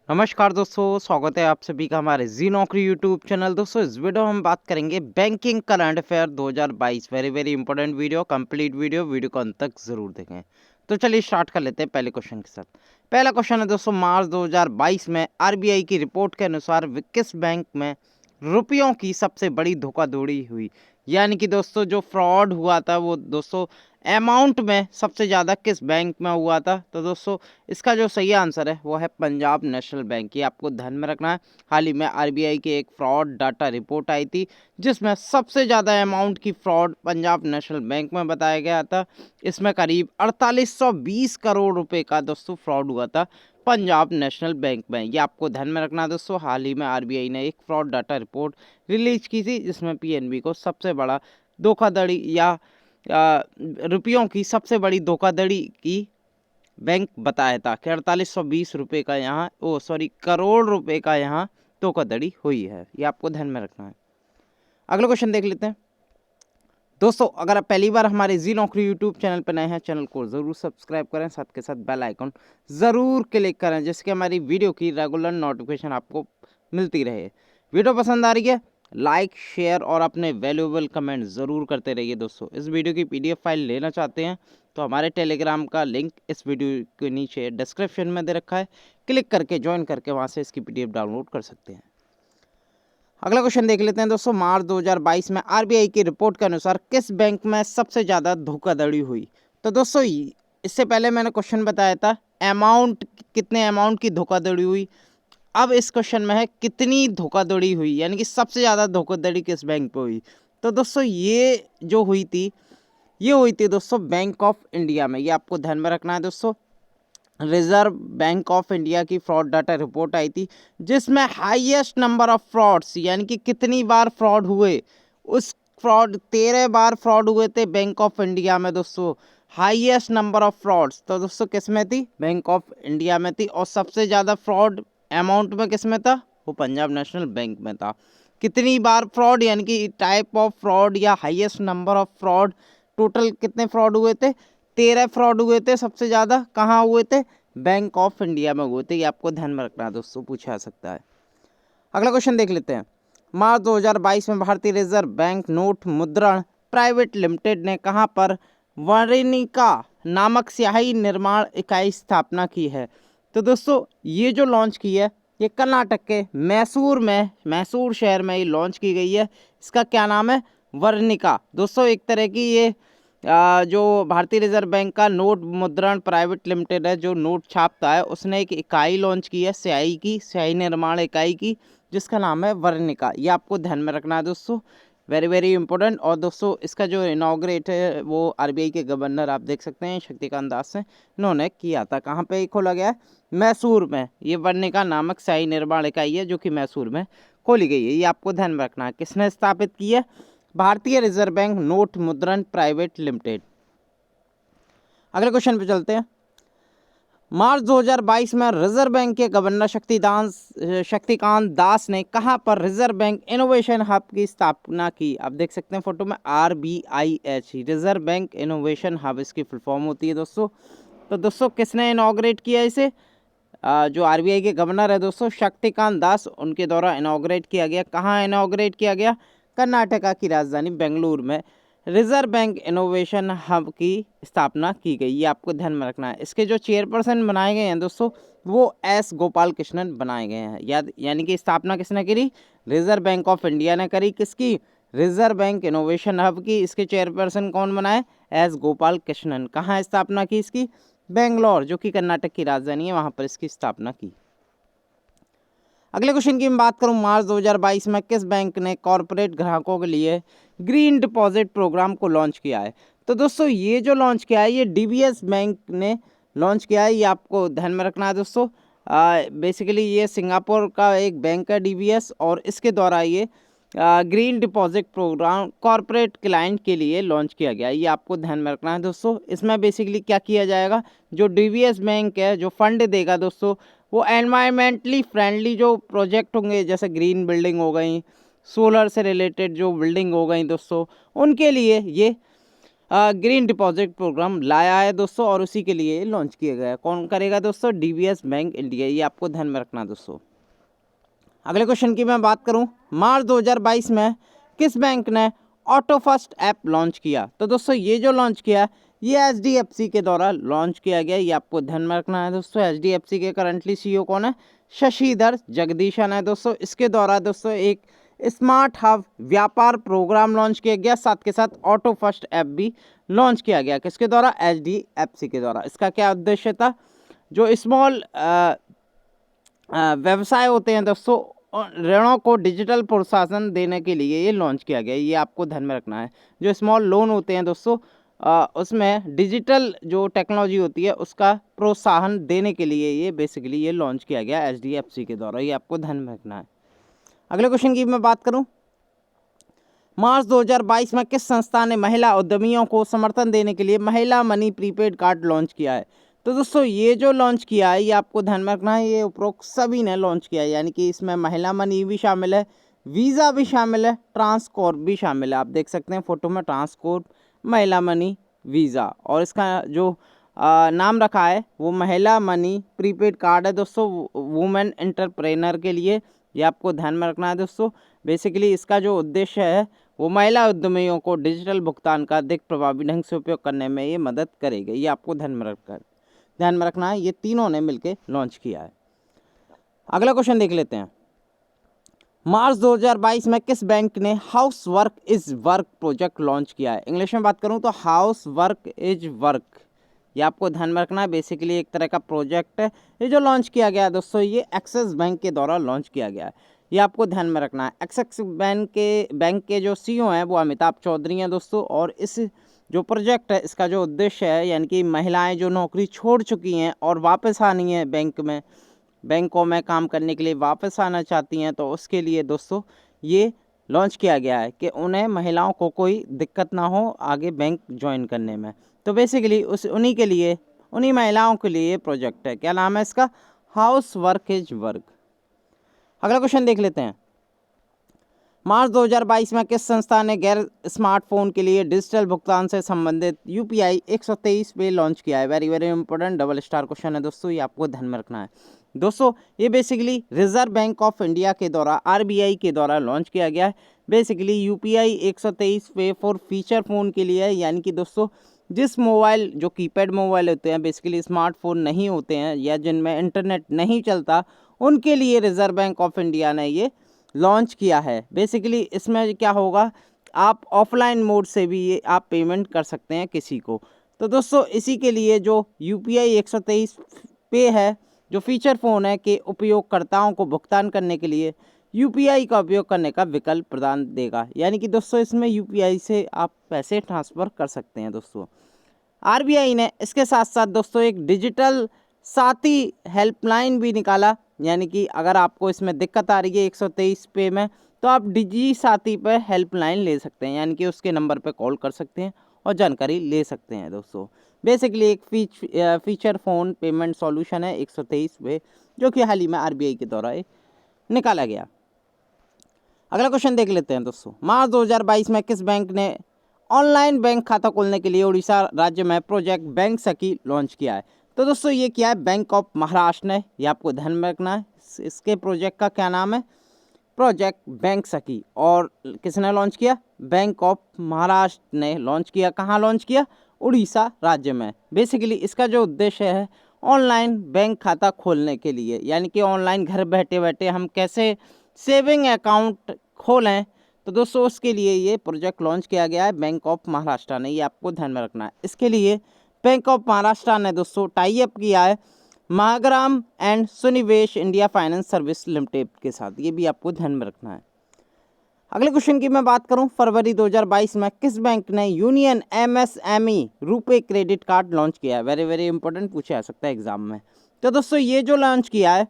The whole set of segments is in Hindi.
नमस्कार दोस्तों, स्वागत है आप सभी का हमारे जी नौकरी यूट्यूब चैनल। दोस्तों इस वीडियो में हम बात करेंगे banking current affair 2022। Very important video, complete video को अंत तक जरूर देखें। तो चलिए स्टार्ट कर लेते हैं पहले क्वेश्चन के साथ। पहला क्वेश्चन है दोस्तों, मार्च 2022 में आरबीआई की रिपोर्ट के अनुसार किस बैंक में रुपयों की सबसे बड़ी धोखाधड़ी हुई? यानी कि दोस्तों जो फ्रॉड हुआ था वो दोस्तों अमाउंट में सबसे ज़्यादा किस बैंक में हुआ था? तो दोस्तों इसका जो सही आंसर है वो है पंजाब नेशनल बैंक। ये आपको ध्यान में रखना है। हाल ही में आरबीआई की एक फ्रॉड डाटा रिपोर्ट आई थी जिसमें सबसे ज़्यादा अमाउंट की फ्रॉड पंजाब नेशनल बैंक में बताया गया था। इसमें करीब 4820 करोड़ रुपए का दोस्तों फ्रॉड हुआ था पंजाब नेशनल बैंक में। ये आपको ध्यान में रखना है दोस्तों। हाल ही में आरबीआई ने एक फ्रॉड डाटा रिपोर्ट रिलीज की थी जिसमें पीएनबी को सबसे बड़ा धोखाधड़ी या रुपयों की सबसे बड़ी धोखाधड़ी की बैंक बताया था कि 4820 रुपये का यहाँ करोड़ रुपए का यहाँ धोखाधड़ी हुई है। ये आपको ध्यान में रखना है। अगला क्वेश्चन देख लेते हैं दोस्तों। अगर आप पहली बार हमारे जी नौकरी यूट्यूब चैनल पर नए हैं, चैनल को ज़रूर सब्सक्राइब करें, साथ के साथ बेल आइकन ज़रूर क्लिक करें जिससे हमारी वीडियो की रेगुलर नोटिफिकेशन आपको मिलती रहे। वीडियो पसंद आ रही है, लाइक शेयर और अपने वैल्यूएबल कमेंट ज़रूर करते रहिए। दोस्तों इस वीडियो की पीडीएफ फाइल लेना चाहते हैं तो हमारे टेलीग्राम का लिंक इस वीडियो के नीचे डिस्क्रिप्शन में दे रखा है, क्लिक करके ज्वाइन करके वहाँ से इसकी पीडीएफ डाउनलोड कर सकते हैं। अगला क्वेश्चन देख लेते हैं दोस्तों। मार्च 2022 में आरबीआई की रिपोर्ट के अनुसार किस बैंक में सबसे ज़्यादा धोखाधड़ी हुई? तो दोस्तों इससे पहले मैंने क्वेश्चन बताया था अमाउंट, कितने अमाउंट की धोखाधड़ी हुई। अब इस क्वेश्चन में है कितनी धोखाधड़ी हुई, यानी कि सबसे ज़्यादा धोखाधड़ी किस बैंक पे हुई। तो दोस्तों ये जो हुई थी, ये हुई थी दोस्तों बैंक ऑफ इंडिया में। ये आपको ध्यान में रखना है दोस्तों। रिजर्व बैंक ऑफ इंडिया की फ्रॉड डाटा रिपोर्ट आई थी जिसमें हाईएस्ट नंबर ऑफ फ्रॉड्स, यानी कि कितनी बार फ्रॉड हुए, उस फ्रॉड 13 बार फ्रॉड हुए थे बैंक ऑफ इंडिया में दोस्तों। हाईएस्ट नंबर ऑफ फ्रॉड्स तो दोस्तों किस में थी? बैंक ऑफ इंडिया में थी। और सबसे ज़्यादा फ्रॉड अमाउंट में किस में था? वो पंजाब नेशनल बैंक में था। कितनी बार फ्रॉड, यानी कि टाइप ऑफ फ्रॉड या highest number of fraud, total कितने फ्रॉड हुए थे? 13 फ्रॉड हुए थे। सबसे ज़्यादा कहाँ हुए थे? बैंक ऑफ इंडिया में हुए थे। ये आपको ध्यान में रखना है दोस्तों, पूछा जा सकता है। अगला क्वेश्चन देख लेते हैं। मार्च 2022 में भारतीय रिजर्व बैंक नोट मुद्रण प्राइवेट लिमिटेड ने कहाँ पर वर्णिका नामक स्याही निर्माण इकाई स्थापना की है? तो दोस्तों ये जो लॉन्च की है ये कर्नाटक के मैसूर शहर में ये लॉन्च की गई है। इसका क्या नाम है? वर्णिका। दोस्तों एक तरह की ये जो भारतीय रिजर्व बैंक का नोट मुद्रण प्राइवेट लिमिटेड है, जो नोट छापता है, उसने एक इकाई लॉन्च की है स्याही निर्माण इकाई की, जिसका नाम है वर्णिका। ये आपको ध्यान में रखना है दोस्तों, वेरी इंपॉर्टेंट। और दोस्तों इसका जो इनॉग्रेट है वो आरबीआई के गवर्नर आप देख सकते हैं शक्तिकांत दास ने, इन्होंने किया था। कहाँ पे खोला गया है? मैसूर में। ये वर्णिका नामक स्याही निर्माण इकाई है जो कि मैसूर में खोली गई है। ये आपको ध्यान में रखना है। किसने स्थापित की है? भारतीय रिजर्व बैंक नोट मुद्रण प्राइवेट लिमिटेड। अगले क्वेश्चन पे चलते हैं। मार्च 2022 में रिजर्व बैंक के गवर्नर शक्तिकांत दास ने कहां पर रिजर्व बैंक इनोवेशन हब की स्थापना की? आप देख सकते हैं फोटो में RBIH, reserve bank innovation hub इसकी फुल फॉर्म होती है दोस्तों। तो दोस्तों किसने इनॉग्रेट किया इसे? जो आरबीआई के गवर्नर है दोस्तों शक्तिकांत दास, उनके द्वारा इनॉग्रेट किया गया। कहाँ इनॉग्रेट किया गया? कर्नाटका की राजधानी बेंगलुरु में रिजर्व बैंक इनोवेशन हब की स्थापना की गई। ये आपको ध्यान में रखना है। इसके जो चेयरपर्सन बनाए गए हैं दोस्तों वो एस गोपाल कृष्णन बनाए गए हैं। यानी कि स्थापना किसने करी? रिजर्व बैंक ऑफ इंडिया ने करी। किसकी? रिजर्व बैंक इनोवेशन हब की। इसके चेयरपर्सन कौन बनाए? एस गोपाल कृष्णन। कहाँ स्थापना की इसकी? बेंगलोर, जो कि कर्नाटक की राजधानी है, वहाँ पर इसकी स्थापना की। अगले क्वेश्चन की मैं बात करूं। मार्च 2022 में किस बैंक ने कॉरपोरेट ग्राहकों के लिए ग्रीन डिपॉजिट प्रोग्राम को लॉन्च किया है? तो दोस्तों ये जो लॉन्च किया है ये डीबीएस बैंक ने लॉन्च किया है। ये आपको ध्यान में रखना है दोस्तों। बेसिकली ये सिंगापुर का एक बैंक है डीबीएस, और इसके द्वारा ये green deposit program corporate client के लिए लॉन्च किया गया। ये आपको ध्यान में रखना है दोस्तों। इसमें बेसिकली क्या किया जाएगा? जो डीबीएस बैंक है जो फंड देगा दोस्तों, वो एनवायरमेंटली फ्रेंडली जो प्रोजेक्ट होंगे, जैसे ग्रीन बिल्डिंग हो गई, सोलर से रिलेटेड जो बिल्डिंग हो गई दोस्तों, उनके लिए ये ग्रीन डिपॉजिट प्रोग्राम लाया है दोस्तों, और उसी के लिए लॉन्च किया गया है। कौन करेगा दोस्तों? डीबीएस बैंक इंडिया, ये आपको ध्यान में रखना दोस्तों। अगले क्वेश्चन की मैं बात करूं, मार्च 2022 में किस बैंक ने ऑटो फर्स्ट ऐप लॉन्च किया? तो दोस्तों ये जो लॉन्च किया ये एचडीएफसी के द्वारा लॉन्च किया गया, ये आपको ध्यान में रखना है दोस्तों। एचडीएफसी के करंटली सीईओ कौन है? शशिधर जगदीशन है दोस्तों। इसके द्वारा दोस्तों एक स्मार्ट हब व्यापार प्रोग्राम लॉन्च किया गया, साथ के साथ ऑटो फर्स्ट ऐप भी लॉन्च किया गया। किसके द्वारा? एचडीएफसी के द्वारा। इसका क्या उद्देश्य था? जो स्मॉल व्यवसाय होते हैं दोस्तों, ऋणों को डिजिटल प्रोत्साहन देने के लिए ये लॉन्च किया गया, ये आपको ध्यान में रखना है। जो स्मॉल लोन होते हैं दोस्तों, उसमें डिजिटल जो टेक्नोलॉजी होती है उसका प्रोत्साहन देने के लिए ये बेसिकली ये लॉन्च किया गया एचडीएफसी के द्वारा, ये आपको ध्यान में रखना है। अगले क्वेश्चन की मैं बात करूं, मार्च 2022 में किस संस्था ने महिला उद्यमियों को समर्थन देने के लिए महिला मनी प्रीपेड कार्ड लॉन्च किया है? तो दोस्तों ये जो लॉन्च किया है ये आपको ध्यान में रखना है, ये उपरोक्त सभी ने लॉन्च किया है, यानी कि इसमें महिला मनी भी शामिल है, वीज़ा भी शामिल है, ट्रांसकॉर्प भी शामिल है। आप देख सकते हैं फोटो में ट्रांसकॉर्प, महिला मनी, वीज़ा, और इसका जो नाम रखा है वो महिला मनी प्रीपेड कार्ड है दोस्तों, वुमेन एंटरप्रेनर के लिए, ये आपको ध्यान में रखना है दोस्तों। बेसिकली इसका जो उद्देश्य है वो महिला उद्यमियों को डिजिटल भुगतान का अधिक प्रभावी ढंग से उपयोग करने में ये मदद करेगी, ये आपको ध्यान में रखना है। ये तीनों ने मिलकर लॉन्च किया है। अगला क्वेश्चन देख लेते हैं, मार्च 2022 में किस बैंक ने house work is work project launch किया है? इंग्लिश में बात करूं तो हाउस वर्क इज वर्क, ये आपको ध्यान में रखना है। बेसिकली एक तरह का प्रोजेक्ट है ये जो लॉन्च किया गया है दोस्तों, ये एक्सिस बैंक के द्वारा लॉन्च किया गया है, ये आपको ध्यान में रखना है। एक्सिस बैंक के जो सीईओ हैं वो अमिताभ चौधरी हैं दोस्तों, और इस जो प्रोजेक्ट है इसका जो उद्देश्य है, यानी कि महिलाएं जो नौकरी छोड़ चुकी हैं और वापस आनी है बैंकों में काम करने के लिए वापस आना चाहती हैं, तो उसके लिए दोस्तों ये लॉन्च किया गया है कि उन्हें महिलाओं को कोई दिक्कत ना हो आगे बैंक ज्वाइन करने में। तो बेसिकली उन्हीं महिलाओं के लिए ये प्रोजेक्ट है। क्या नाम है इसका? House work is work. अगला क्वेश्चन देख लेते हैं, मार्च 2022 में किस संस्था ने गैर स्मार्टफोन के लिए डिजिटल भुगतान से संबंधित यूपीआई 123 पे लॉन्च किया है? Very very important double star question है दोस्तों, ये आपको ध्यान में रखना है। दोस्तों ये basically reserve bank of India के द्वारा आरबीआई के द्वारा लॉन्च किया गया है। बेसिकली यूपीआई 123 पे फॉर फीचर फ़ोन के लिए है, यानी कि दोस्तों जिस मोबाइल जो कीपैड मोबाइल होते हैं, बेसिकली स्मार्टफोन नहीं होते हैं या जिनमें इंटरनेट नहीं चलता, उनके लिए रिजर्व बैंक ऑफ इंडिया ने ये लॉन्च किया है। बेसिकली इसमें क्या होगा, आप ऑफलाइन मोड से भी ये आप पेमेंट कर सकते हैं किसी को। तो दोस्तों इसी के लिए जो यूपीआई 123 पे है, जो फीचर फ़ोन है के उपयोगकर्ताओं को भुगतान करने के लिए यूपीआई का उपयोग करने का विकल्प प्रदान देगा, यानी कि दोस्तों इसमें यूपीआई से आप पैसे ट्रांसफ़र कर सकते हैं दोस्तों। आरबीआई ने इसके साथ साथ दोस्तों एक डिजिटल साथी हेल्पलाइन भी निकाला, यानी कि अगर आपको इसमें दिक्कत आ रही है 123 पे में, तो आप डिजी साथी पर हेल्पलाइन ले सकते हैं, यानी कि उसके नंबर पर कॉल कर सकते हैं और जानकारी ले सकते हैं दोस्तों। बेसिकली एक फीचर फ़ोन पेमेंट सॉल्यूशन है 123 पे, जो कि हाल ही में आरबीआई के द्वारा निकाला गया। अगला क्वेश्चन देख लेते हैं दोस्तों, मार्च 2022 में किस बैंक ने ऑनलाइन बैंक खाता खोलने के लिए उड़ीसा राज्य में प्रोजेक्ट बैंक सखी लॉन्च किया है? तो दोस्तों ये क्या है? बैंक ऑफ महाराष्ट्र ने, ये आपको ध्यान में रखना है। इसके प्रोजेक्ट का क्या नाम है? प्रोजेक्ट बैंक सखी। और किसने लॉन्च किया? बैंक ऑफ महाराष्ट्र ने लॉन्च किया। कहाँ लॉन्च किया? उड़ीसा राज्य में। बेसिकली इसका जो उद्देश्य है ऑनलाइन बैंक खाता खोलने के लिए, यानी कि ऑनलाइन घर बैठे बैठे हम कैसे सेविंग अकाउंट खोलें, तो दोस्तों उसके लिए ये प्रोजेक्ट लॉन्च किया गया है बैंक ऑफ महाराष्ट्र ने, ये आपको ध्यान में रखना है। इसके लिए बैंक ऑफ महाराष्ट्र ने दोस्तों टाई अप किया है Mahagram and Sunivesh India finance service limited के साथ, ये भी आपको ध्यान में रखना है। अगले क्वेश्चन की मैं बात करूं, फरवरी 2022 में किस बैंक ने union MSME RuPay credit card launch किया है? वेरी वेरी इंपॉर्टेंट पूछा जा सकता है एग्जाम में। तो दोस्तों ये जो लॉन्च किया है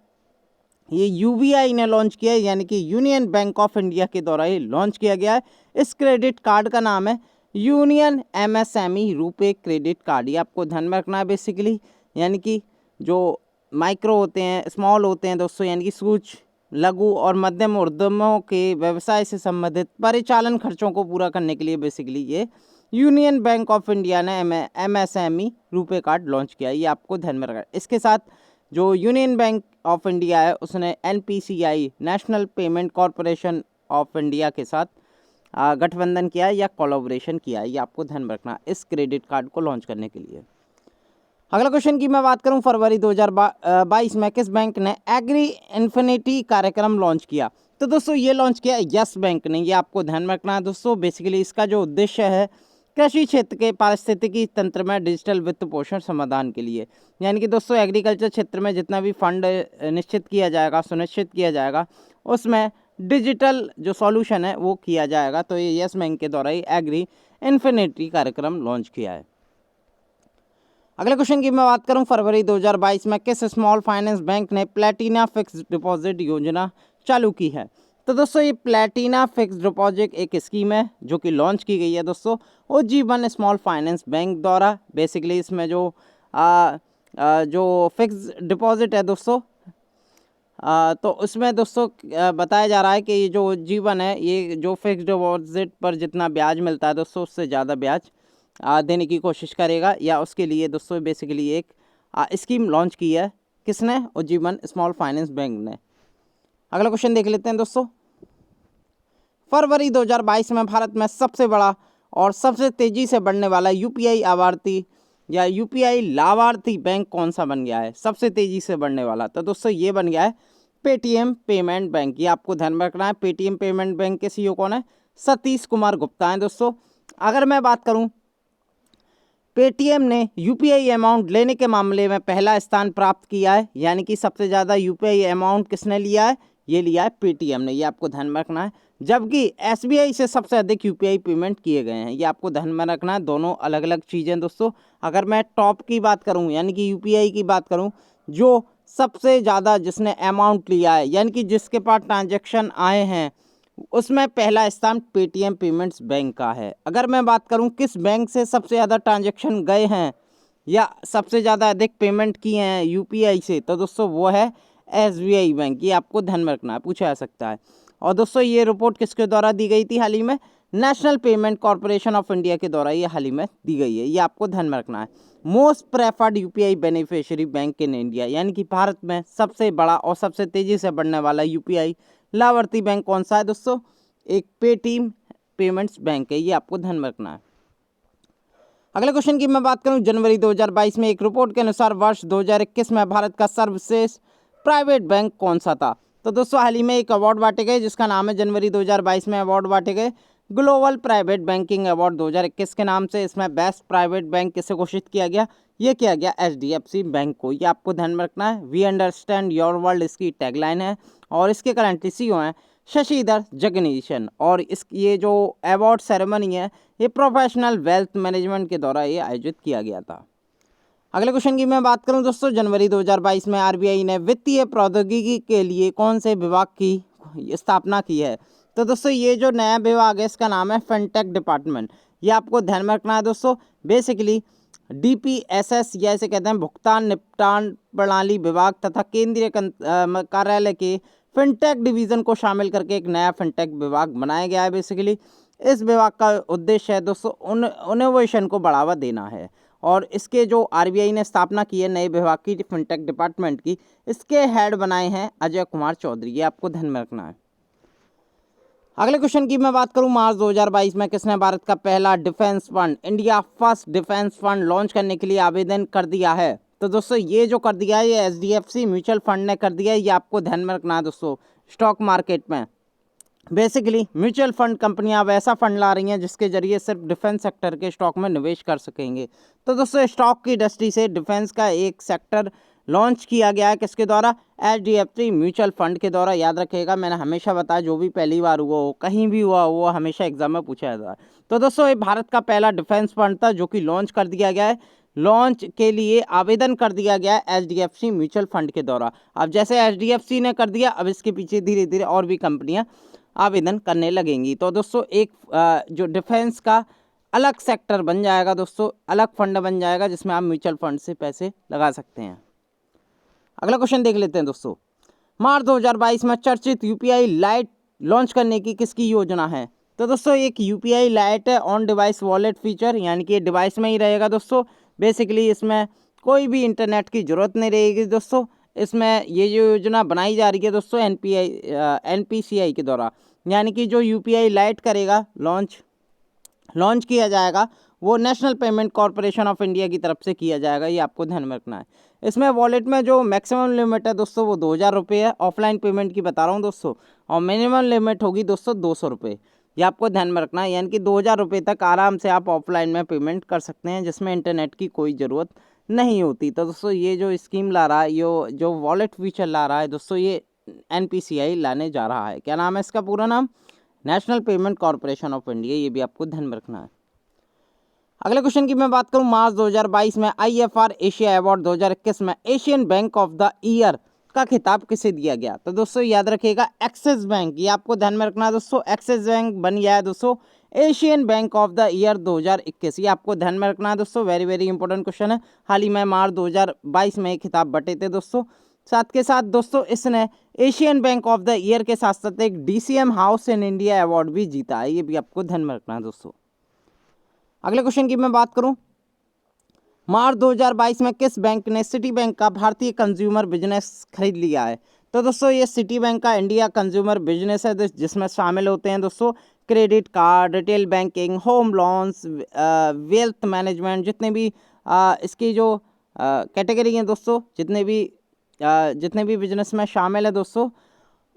ये यूबीआई ने लॉन्च किया है, यानी कि यूनियन बैंक ऑफ इंडिया के द्वारा ये लॉन्च किया गया है। इस क्रेडिट कार्ड का नाम है union MSME RuPay credit card, ये आपको ध्यान में रखना है। बेसिकली यानी कि जो माइक्रो होते हैं, स्मॉल होते हैं दोस्तों, यानी कि सूक्ष्म लघु और मध्यम उद्यमों के व्यवसाय से संबंधित परिचालन खर्चों को पूरा करने के लिए बेसिकली ये यूनियन बैंक ऑफ इंडिया ने MSME रुपे कार्ड लॉन्च किया, ये आपको ध्यान में रखना। इसके साथ जो यूनियन बैंक ऑफ इंडिया है उसने NPCI national payment corporation of India के साथ गठबंधन किया है या कोलैबोरेशन किया है, ये आपको ध्यान में रखना इस क्रेडिट कार्ड को लॉन्च करने के लिए। अगला क्वेश्चन की मैं बात करूं, फरवरी 2022 में किस बैंक ने एग्री इन्फिनिटी कार्यक्रम लॉन्च किया? तो दोस्तों ये लॉन्च किया यस बैंक ने, ये आपको ध्यान में रखना है दोस्तों। बेसिकली इसका जो उद्देश्य है कृषि क्षेत्र के पारिस्थितिकी तंत्र में डिजिटल वित्त पोषण समाधान के लिए, यानी कि दोस्तों एग्रीकल्चर क्षेत्र में जितना भी फंड निश्चित किया जाएगा, सुनिश्चित किया जाएगा, उसमें डिजिटल जो सॉल्यूशन है वो किया जाएगा। तो ये यस बैंक के द्वारा ही एग्री इन्फिनिटी कार्यक्रम लॉन्च किया है। अगले क्वेश्चन की मैं बात करूं, फरवरी 2022 में किस स्मॉल फाइनेंस बैंक ने प्लेटिना फिक्स डिपॉजिट योजना चालू की है? तो दोस्तों ये प्लेटिना फिक्स डिपॉजिट एक स्कीम है जो कि लॉन्च की गई है दोस्तों Ujjivan स्मॉल फाइनेंस बैंक द्वारा। बेसिकली इसमें जो फिक्स डिपॉजिट है दोस्तों, तो उसमें दोस्तों बताया जा रहा है कि ये जो Ujjivan है, ये जो फिक्स डिपॉजिट पर जितना ब्याज मिलता है दोस्तों उससे ज़्यादा ब्याज देने की कोशिश करेगा, या उसके लिए दोस्तों बेसिकली एक स्कीम लॉन्च की है। किसने? Ujjivan स्मॉल फाइनेंस बैंक ने। अगला क्वेश्चन देख लेते हैं दोस्तों, फरवरी 2022 में भारत में सबसे बड़ा और सबसे तेजी से बढ़ने वाला UPI आभार्थी या UPI लाभार्थी बैंक कौन सा बन गया है? सबसे तेजी से बढ़ने वाला, तो दोस्तों ये बन गया है पेटीएम पेमेंट बैंक। ये आपको ध्यान में रखना है। पेटीएम पेमेंट बैंक के CEO कौन है? सतीश कुमार गुप्ता हैं दोस्तों। अगर मैं बात करूं, पेटीएम ने UPI अमाउंट लेने के मामले में पहला स्थान प्राप्त किया है, यानी कि सबसे ज़्यादा UPI अमाउंट किसने लिया है? ये लिया है पेटीएम ने, ये आपको ध्यान में रखना है। जबकि SBI से सबसे अधिक UPI पेमेंट किए गए हैं, ये आपको ध्यान में रखना है। दोनों अलग अलग चीज़ें दोस्तों। अगर मैं टॉप की बात करूं, यानी कि UPI की बात करूं, जो सबसे ज़्यादा जिसने अमाउंट लिया है, यानी कि जिसके पास ट्रांजेक्शन आए हैं, उसमें पहला स्थान पेटीएम पेमेंट्स बैंक का है। अगर मैं बात करूं किस बैंक से सबसे ज़्यादा ट्रांजैक्शन गए हैं या सबसे ज़्यादा अधिक पेमेंट किए हैं UPI से, तो दोस्तों वो है SBI बैंक। ये आपको ध्यान में रखना है, पूछा जा सकता है। और दोस्तों ये रिपोर्ट किसके द्वारा दी गई थी हाल ही में? National payment corporation of India के द्वारा ये हाल ही में दी गई है, ये आपको ध्यान में रखना है। Most preferred UPI beneficiary bank in India, यानी कि भारत में सबसे बड़ा और सबसे तेज़ी से बढ़ने वाला UPI लाभार्थी बैंक कौन सा है दोस्तों? एक पेटीएम पेमेंट्स बैंक है, ये आपको ध्यान में रखना है। अगले क्वेश्चन की मैं बात करूं, जनवरी 2022 में एक रिपोर्ट के अनुसार वर्ष 2021 में भारत का सर्वश्रेष्ठ प्राइवेट बैंक कौन सा था? तो दोस्तों हाल ही में एक अवार्ड बांटे गए जिसका नाम है, जनवरी 2022 में अवार्ड बांटे गए ग्लोबल प्राइवेट बैंकिंग अवार्ड 2021 के नाम से। इसमें बेस्ट प्राइवेट बैंक किसे घोषित किया गया? ये किया गया HDFC बैंक को, ये आपको ध्यान में रखना है। वी अंडरस्टैंड योर वर्ल्ड इसकी टैगलाइन है और इसके करंटली CEO हैं शशिधर जगदीशन। और ये जो अवार्ड सेरेमनी है ये प्रोफेशनल वेल्थ मैनेजमेंट के द्वारा ये आयोजित किया गया था। अगले क्वेश्चन की मैं बात करूं दोस्तों, जनवरी 2022 में RBI ने वित्तीय प्रौद्योगिकी के लिए कौन से विभाग की स्थापना की है? तो दोस्तों ये जो नया विभाग है इसका नाम है फिनटेक डिपार्टमेंट, ये आपको ध्यान में रखना है दोस्तों। बेसिकली DPSS या इसे कहते हैं भुगतान निपटान प्रणाली विभाग तथा केंद्रीय कार्यालय के फिनटेक डिवीज़न को शामिल करके एक नया फिनटेक विभाग बनाया गया है। बेसिकली इस विभाग का उद्देश्य है दोस्तों इनोवेशन को बढ़ावा देना है। और इसके जो RBI ने स्थापना की है नए विभाग की फिनटेक डिपार्टमेंट की, इसके हेड बनाए हैं अजय कुमार चौधरी, ये आपको ध्यान में रखना है। अगले क्वेश्चन की मैं बात करूं, मार्च 2022 में किसने भारत का पहला defence fund, India first defence fund launch करने के लिए आवेदन कर दिया है? तो दोस्तों ये जो कर दिया है ये HDFC म्यूचुअल फंड ने कर दिया है, ये आपको ध्यान में रखना है दोस्तों। स्टॉक मार्केट में बेसिकली म्यूचुअल फंड कंपनियां अब ऐसा फंड ला रही हैं जिसके जरिए सिर्फ डिफेंस सेक्टर के स्टॉक में निवेश कर सकेंगे। तो दोस्तों स्टॉक की दृष्टि से डिफेंस का एक सेक्टर लॉन्च किया गया है, किसके द्वारा? HDFC म्यूचुअल फंड के द्वारा। याद रखिएगा, मैंने हमेशा बताया जो भी पहली बार हुआ हो, कहीं भी हुआ वो हमेशा एग्जाम में पूछा जाता है। तो दोस्तों ये भारत का पहला डिफेंस फंड था जो कि लॉन्च कर दिया गया है। लॉन्च के लिए आवेदन कर दिया गया है HDFC म्यूचुअल फंड के द्वारा। अब जैसे HDFC ने कर दिया, अब इसके पीछे धीरे धीरे और भी कंपनियां आवेदन करने लगेंगी। तो दोस्तों एक जो डिफेंस का अलग सेक्टर बन जाएगा दोस्तों, अलग फंड बन जाएगा जिसमें आप म्यूचुअल फंड से पैसे लगा सकते हैं। अगला क्वेश्चन देख लेते हैं दोस्तों, मार्च 2022 में चर्चित UPI लाइट लॉन्च करने की किसकी योजना है? तो दोस्तों एक UPI light on device wallet feature, यानी कि डिवाइस में ही रहेगा दोस्तों। बेसिकली इसमें कोई भी इंटरनेट की ज़रूरत नहीं रहेगी दोस्तों। इसमें ये जो योजना बनाई जा रही है दोस्तों एनपीसीआई के द्वारा, यानी कि जो यूपीआई लाइट करेगा लॉन्च किया जाएगा वो national payment corporation of India की तरफ से किया जाएगा, ये आपको ध्यान में रखना है। इसमें वॉलेट में जो मैक्सिमम लिमिट है दोस्तों वो 2000 रुपये है, ऑफलाइन पेमेंट की बता रहा हूँ दोस्तों, और मिनिमम लिमिट होगी दोस्तों 200 रुपये, ये आपको ध्यान में रखना है। यानी कि 2000 रुपये तक आराम से आप ऑफलाइन में पेमेंट कर सकते हैं, जिसमें इंटरनेट की कोई ज़रूरत नहीं होती। तो दोस्तों ये जो स्कीम ला रहा है, ये जो वॉलेट फीचर ला रहा है दोस्तों, ये एनपीसीआई लाने जा रहा है। क्या नाम है इसका पूरा नाम? National payment corporation of India, ये भी आपको ध्यान में रखना है। अगले क्वेश्चन की मैं बात करूं, मार्च 2022 में आईएफआर एशिया अवार्ड 2021 में Asian bank of the year का खिताब किसे दिया गया? तो दोस्तों याद रखिएगा एक्सिस बैंक, ये आपको ध्यान में रखना है दोस्तों। एक्सिस बैंक बन गया है दोस्तों Asian bank of the year 2021, ये आपको ध्यान में रखना है दोस्तों। वेरी वेरी इंपॉर्टेंट क्वेश्चन है। हाल ही में मार्च 2022 में खिताब बटे थे दोस्तों। साथ के साथ दोस्तों इसने Asian bank of the year के साथ साथ एक DCM house in India award भी जीता है, ये भी आपको ध्यान में रखना है दोस्तों। अगले क्वेश्चन की मैं बात करूं, मार्च 2022 में किस बैंक ने सिटी बैंक का भारतीय कंज्यूमर बिजनेस खरीद लिया है? तो दोस्तों ये सिटी बैंक का इंडिया कंज्यूमर बिजनेस है, जिसमें शामिल होते हैं दोस्तों credit card, retail banking, home loans, wealth management, जितने भी इसकी जो कैटेगरी हैं दोस्तों, जितने भी बिजनेस में शामिल है दोस्तों,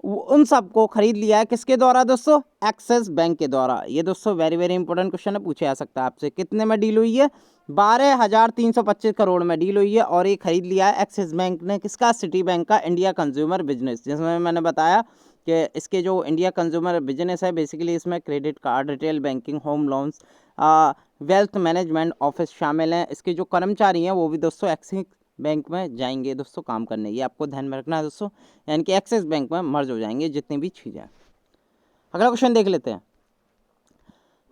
उन सबको खरीद लिया है किसके द्वारा दोस्तों? एक्सिस बैंक के द्वारा। ये दोस्तों वेरी वेरी इंपॉर्टेंट क्वेश्चन है, पूछा जा सकता है आपसे। कितने में डील हुई है? 12,325 करोड़ में डील हुई है, और ये खरीद लिया है एक्सिस बैंक ने किसका? सिटी बैंक का इंडिया कंज्यूमर बिजनेस, जिसमें मैंने बताया कि इसके जो इंडिया कंज्यूमर बिजनेस है, बेसिकली इसमें credit card, retail banking, home loans, wealth management office शामिल हैं। इसके जो कर्मचारी हैं वो भी दोस्तों एक्सिस बैंक में जाएंगे दोस्तों काम करने, ये आपको ध्यान में रखना है दोस्तों। यानी कि एक्सिस बैंक में मर्ज हो जाएंगे जितनी भी चीज़ें। अगला क्वेश्चन देख लेते हैं,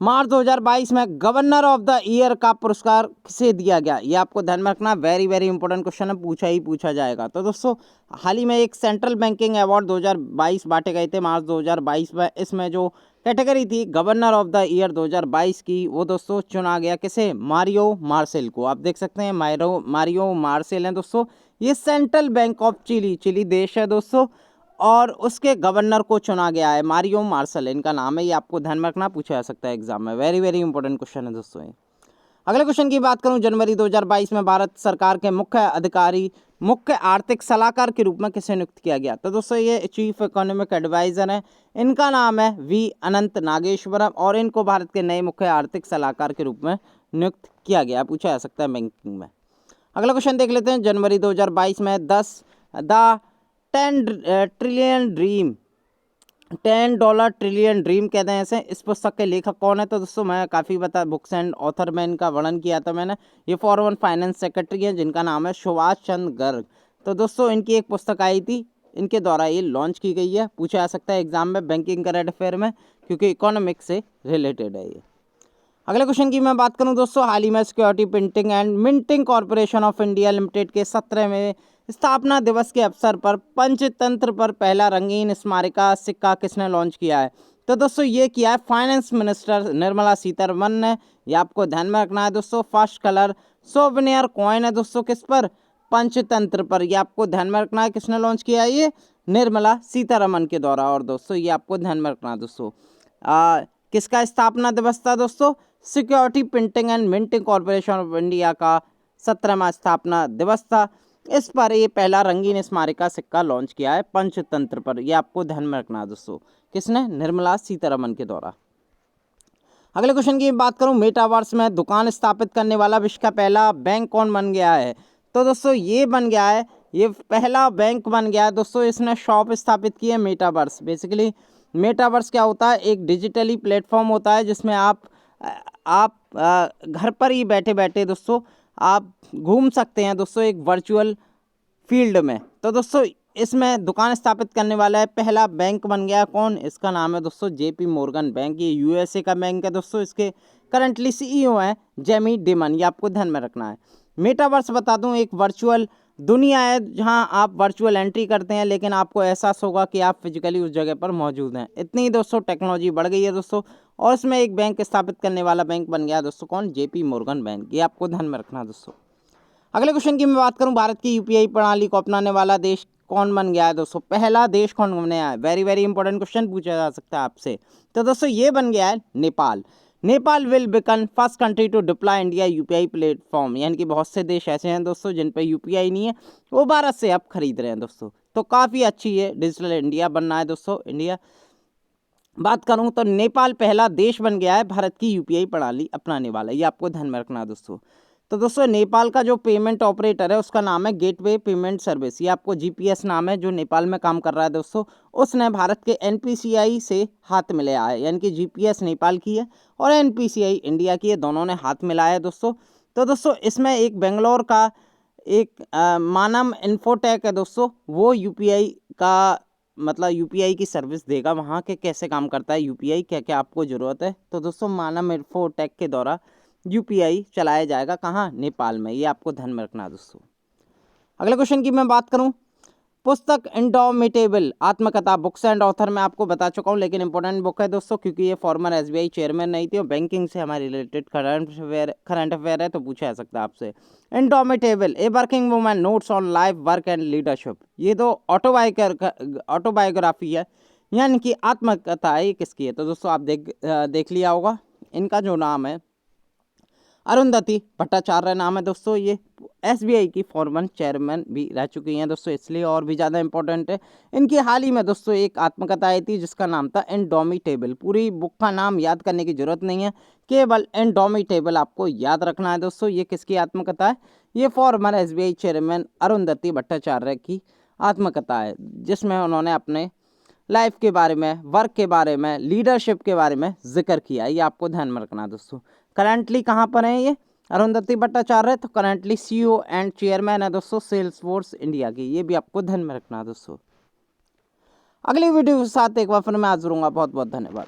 मार्च 2022 में गवर्नर ऑफ द ईयर का पुरस्कार किसे दिया गया? ये आपको ध्यान में रखना, वेरी वेरी इंपॉर्टेंट क्वेश्चन है, पूछा जाएगा। तो दोस्तों हाल ही में एक सेंट्रल बैंकिंग अवार्ड 2022 बांटे गए थे मार्च 2022 में। इसमें जो कैटेगरी थी गवर्नर ऑफ द ईयर 2022 की, वो दोस्तों चुना गया किसे? मारियो मार्सेल को। आप देख सकते हैं मारियो मार्सेल हैं दोस्तों, ये सेंट्रल बैंक ऑफ चिली देश है दोस्तों, और उसके गवर्नर को चुना गया है। मारियो मार्शल इनका नाम है, ये आपको ध्यान में रखना, पूछा जा सकता है एग्जाम में। वेरी वेरी इंपॉर्टेंट क्वेश्चन है दोस्तों ये। अगले क्वेश्चन की बात करूं, जनवरी 2022 में भारत सरकार के मुख्य आर्थिक सलाहकार के रूप में किसे नियुक्त किया गया? तो दोस्तों ये चीफ इकोनॉमिक एडवाइजर है, इनका नाम है वी अनंत नागेश्वरम, और इनको भारत के नए मुख्य आर्थिक सलाहकार के रूप में नियुक्त किया गया, पूछा जा सकता है बैंकिंग में। अगला क्वेश्चन देख लेते हैं, जनवरी 2022 में द 10 डॉलर ट्रिलियन ड्रीम कहते हैं इसे, इस पुस्तक के लेखक कौन है? तो दोस्तों मैं काफ़ी बुक्स एंड ऑथर में इनका वर्णन किया था मैंने। ये फॉरेन फाइनेंस सेक्रेटरी हैं, जिनका नाम है सुभाष चंद्र गर्ग। तो दोस्तों इनकी एक पुस्तक आई थी, इनके द्वारा ये लॉन्च की गई है, पूछा जा सकता है एग्जाम में बैंकिंग करंट अफेयर में, क्योंकि इकोनॉमिक्स से रिलेटेड है ये। अगले क्वेश्चन की मैं बात करूं दोस्तों, हाल ही में security printing and minting corporation of India limited के 17वें स्थापना दिवस के अवसर पर पंचतंत्र पर पहला रंगीन स्मारिका सिक्का किसने लॉन्च किया है? तो दोस्तों ये किया है फाइनेंस मिनिस्टर निर्मला सीतारमण ने, ये आपको ध्यान में रखना है दोस्तों। फर्स्ट कलर सोवेनियर कॉइन है दोस्तों, किस पर? पंचतंत्र पर, ये आपको ध्यान में रखना है। किसने लॉन्च किया है? ये निर्मला सीतारमण के द्वारा। और दोस्तों ये आपको ध्यान में रखना है दोस्तों, किसका स्थापना दिवस था दोस्तों? Security printing and minting corporation of India का 17वां स्थापना दिवस था। इस पर ये पहला रंगीन स्मारिका सिक्का लॉन्च किया है पंचतंत्र पर, ये आपको ध्यान में रखना है दोस्तों। किसने? निर्मला सीतारमण के द्वारा। अगले क्वेश्चन की बात करूं, मेटावर्स में दुकान स्थापित करने वाला विश्व का पहला बैंक कौन बन गया है? तो दोस्तों ये बन गया है, ये पहला बैंक बन गया है दोस्तों, इसने शॉप स्थापित की है मेटावर्स। बेसिकली मेटावर्स क्या होता है? एक डिजिटली प्लेटफॉर्म होता है, जिसमें आप घर पर ही बैठे बैठे दोस्तों आप घूम सकते हैं दोस्तों एक वर्चुअल फील्ड में। तो दोस्तों इसमें दुकान स्थापित करने वाला है, पहला बैंक बन गया कौन? इसका नाम है दोस्तों जेपी मॉर्गन बैंक, ये यूएसए का बैंक है दोस्तों। इसके करंटली सीईओ हैं जेमी डिमन, ये आपको ध्यान में रखना है। मेटावर्स बता दूं एक वर्चुअल दुनिया है जहां आप वर्चुअल एंट्री करते हैं लेकिन आपको एहसास होगा कि आप फिजिकली उस जगह पर मौजूद हैं। इतनी ही दोस्तों टेक्नोलॉजी बढ़ गई है दोस्तों, और इसमें एक बैंक स्थापित करने वाला बैंक बन गया दोस्तों कौन, जेपी मोर्गन बैंक। ये आपको ध्यान में रखना दोस्तों। अगले क्वेश्चन की मैं बात करूं, भारत की यूपीआई प्रणाली को अपनाने वाला देश कौन बन गया है दोस्तों, पहला देश कौन बने है, वेरी वेरी इंपॉर्टेंट क्वेश्चन पूछा जा सकता है आपसे। तो दोस्तों ये बन गया है Nepal. Nepal will become first country to deploy India UPI platform, यानी कि बहुत से देश ऐसे हैं दोस्तों जिन पर यूपीआई नहीं है, वो भारत से अब खरीद रहे हैं दोस्तों। तो काफ़ी अच्छी है, डिजिटल इंडिया बनना है दोस्तों इंडिया। बात करूं तो नेपाल पहला देश बन गया है भारत की यूपीआई प्रणाली अपनाने वाला, ये आपको ध्यान में रखना है दोस्तों। तो दोस्तों नेपाल का जो पेमेंट ऑपरेटर है उसका नाम है गेटवे पेमेंट सर्विस, ये आपको जीपीएस नाम है, जो नेपाल में काम कर रहा है दोस्तों। उसने भारत के एनपीसीआई से हाथ मिलाया है, यानी कि जीपीएस नेपाल की है और एनपीसीआई इंडिया की है, दोनों ने हाथ मिलाया है दोस्तों। तो दोस्तों इसमें एक बेंगलोर का एक मानम इन्फोटेक है दोस्तों, वो यूपीआई का मतलब यूपीआई की सर्विस देगा, वहाँ के कैसे काम करता है यूपीआई, क्या क्या आपको ज़रूरत है। तो दोस्तों मानम इन्फोटेक के द्वारा यूपीआई चलाया जाएगा, कहाँ, नेपाल में, ये आपको ध्यान में रखना है दोस्तों। अगले क्वेश्चन की मैं बात करूं, पुस्तक इंडोमिटेबल आत्मकथा बुक्स एंड ऑथर मैं आपको बता चुका हूं, लेकिन इंपॉर्टेंट बुक है दोस्तों क्योंकि ये फॉर्मर एसबीआई चेयरमैन नहीं थी और बैंकिंग से हमारे रिलेटेड करंट अफेयर है, तो पूछा जा सकता है आपसे। Indomitable a working woman notes on life work and leadership, ये तो ऑटोबायोग्राफी है, यानी कि आत्मकथा है, ये किसकी है। तो दोस्तों आप देख लिया होगा, इनका जो नाम है अरुंधति भट्टाचार्य नाम है दोस्तों। ये एसबीआई की फॉर्मर चेयरमैन भी रह चुकी हैं दोस्तों, इसलिए और भी ज़्यादा इंपॉर्टेंट है। इनकी हाल ही में दोस्तों एक आत्मकथा आई थी जिसका नाम था इंडोमिटेबल। पूरी बुक का नाम याद करने की जरूरत नहीं है, केवल इंडोमिटेबल आपको याद रखना है दोस्तों। ये किसकी आत्मकथा है, ये farmer SBI chairman Arundhati Bhattacharya की आत्मकथा है, जिसमें उन्होंने अपने लाइफ के बारे में, वर्क के बारे में, लीडरशिप के बारे में जिक्र किया। ये आपको ध्यान में रखना है दोस्तों। करंटली कहाँ पर है ये अरुंधति भट्टाचार्य, तो करंटली सीईओ एंड चेयरमैन है दोस्तों सेल्स फोर्स इंडिया की, ये भी आपको ध्यान में रखना है दोस्तों। अगली वीडियो के साथ एक बार फिर मैं हाजिर हूँगा, बहुत बहुत धन्यवाद।